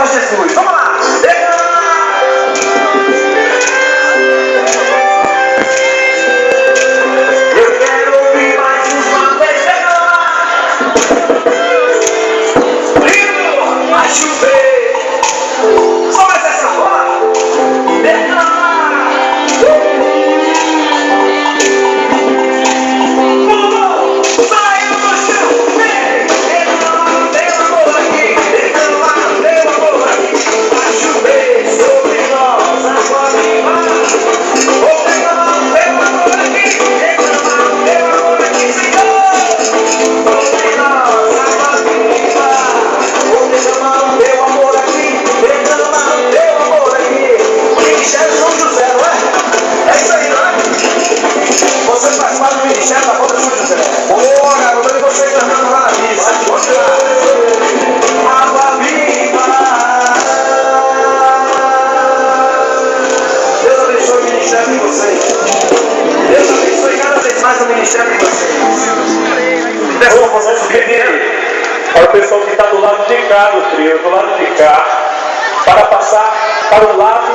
Senhor Jesus. Vamos lá! Eu quero ouvir mais uma vez. Lindo! Vai chover! Só mais essa bola! Para o pessoal que está do lado de cá do trio, do lado de cá, para passar para o lado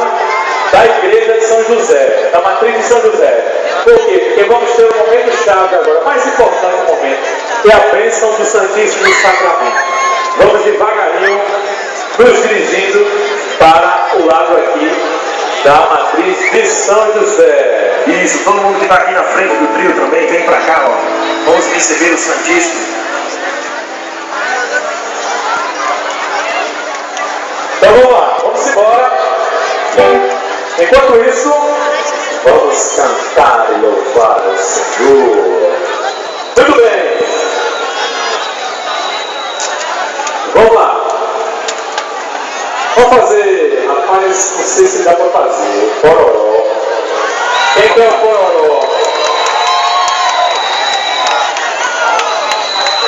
da igreja de São José, da matriz de São José. Por quê? Porque vamos ter um momento chave agora, mais importante momento, que é a bênção do Santíssimo Sacramento. Vamos devagarinho nos dirigindo para o lado aqui da matriz de São José. Isso, todo mundo que está aqui na frente do trio também, vem para cá, ó. Vamos receber o Santíssimo. Então vamos lá, vamos embora. Enquanto isso, vamos cantar e louvar o Senhor. Muito bem. Vamos lá. Vamos fazer, rapaz, não sei se dá para fazer, pororó. Quem quer o pororó?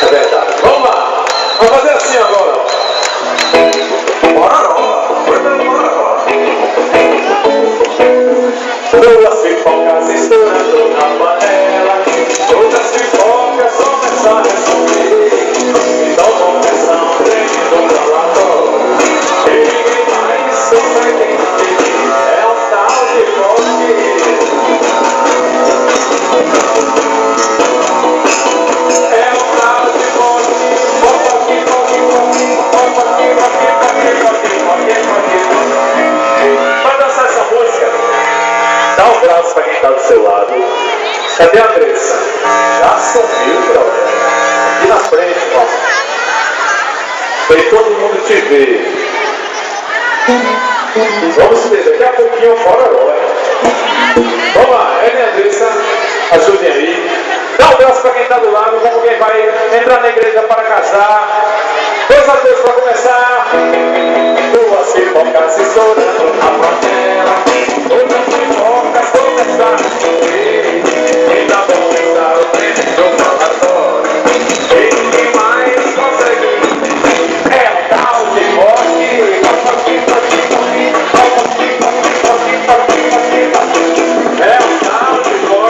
É verdade. Vamos lá. Vamos fazer assim agora. Duas pipocas estourando na panela, outras pipocas começam a resolver. Então começam tremendo pra lá fora. E ninguém mais consegue entender. É um tal de rock. É um tal de rock. Rock, rock, rock, rock. Vai dançar essa música? Dá um abraço para quem está do seu lado. Cadê a Andressa? Já sumiu, brother. Aqui na frente, ó. Vem todo mundo te ver. Vamos ver, daqui a pouquinho fora agora. Vamos lá, Ellen e Andressa, ajudem aí. Dá um abraço para quem está do lado, como quem vai entrar na igreja para casar. 2 a 2 para começar. Duas pipocas estourando na panela. Outras pipocas começaram a chover. Ainda vão pensar o trem do falatório. E ninguém mais consegue entender. É um tal de rock. É um tal de rock.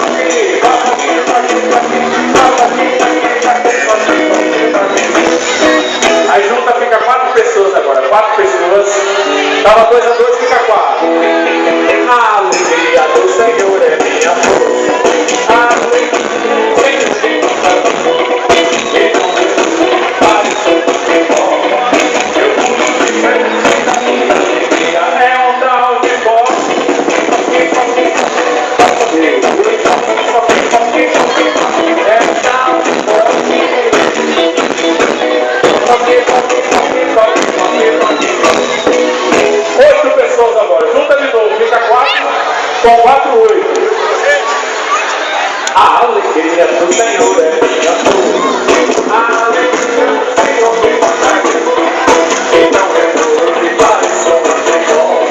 Aí junta fica 4 pessoas agora. 4 pessoas. Tava 2 a 2, fica 4. A alegria do Senhor é minha força. A alegria do Senhor é minha força. E não me pare sobre o bom. Eu pude viver da minha alegria. É um tal de bote. É um tal de bote. 8 pessoas agora, junta de novo, fica 4, com 4, 8. A alegria do Senhor é minha força. A alegria do Senhor é minha força. Então é tudo que vale sobre nós.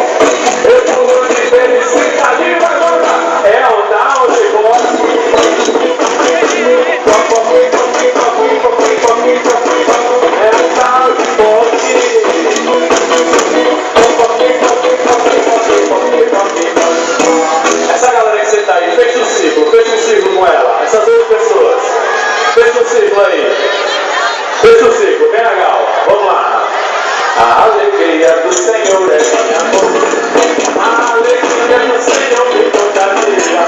Eu pulo de felicidade vai rolar. É o tal de bote. É o tal de bote. Essa galera que você tá aí, fecha um círculo com ela. Essas 8 pessoas. Fecha um círculo alegria do Senhor é minha força. A alegria do Senhor me contagia.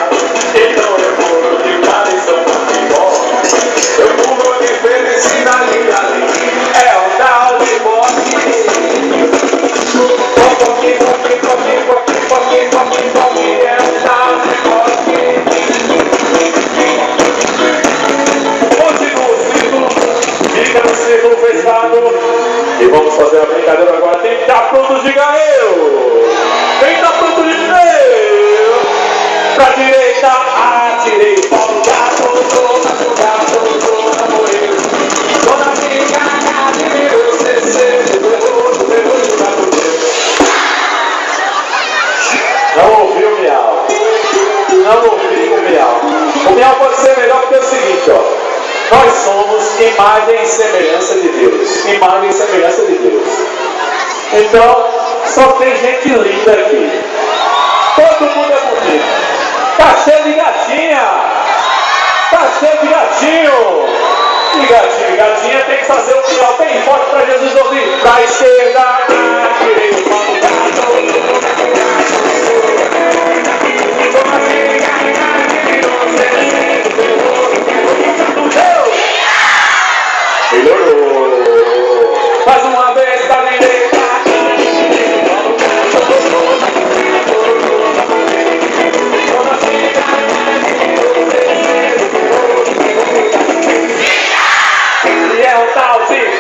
Então eu pulo de bênção para embora. Eu pulo de felicidade e alegria. É o tal de morte. É o tal de morte. Continua o círculo. Fica no círculo fechado. E vamos fazer a brincadeira agora. Quem está pronto, diga eu. Quem está pronto, diga eu. Pra direita, atirei. Paulo gato, dona gato, dona morreu. Dona amiga, cadeiro, cê, levou gato. Não ouviu o miau. Não ouviu o miau. O miau pode ser melhor porque é o seguinte, ó. Nós somos imagem e semelhança de Deus. Imagem e semelhança de Deus. Então, só tem gente linda aqui. Todo mundo é bonito. Tá cheio de gatinha. Tá cheio de gatinho. E gatinho e gatinha tem que fazer um miau bem forte para Jesus ouvir. Pra esquerda, à direita, para o gato. Melhorou. Mais uma vez pra direita. E é o tal de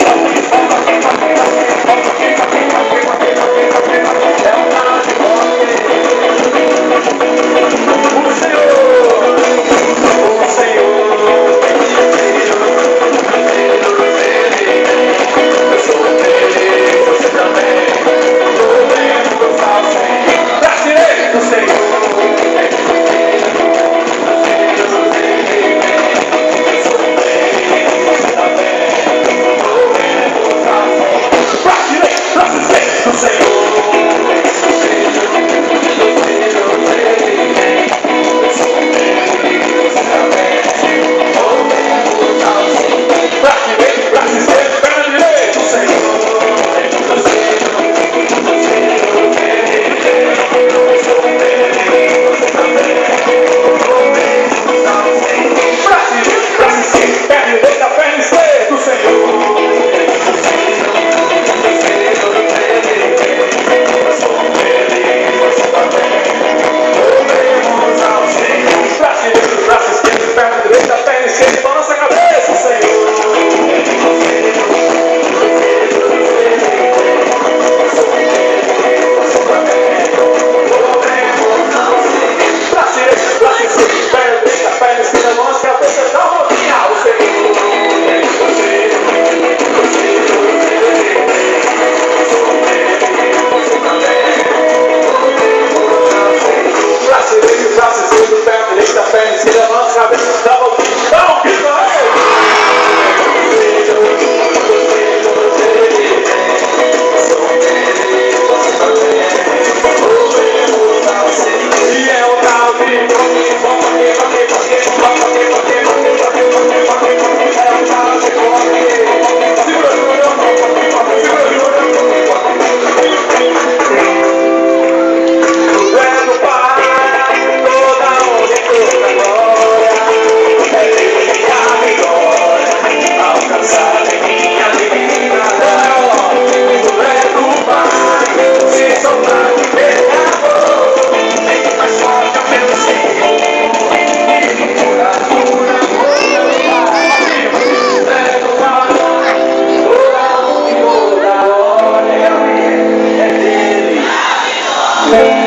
Thank you.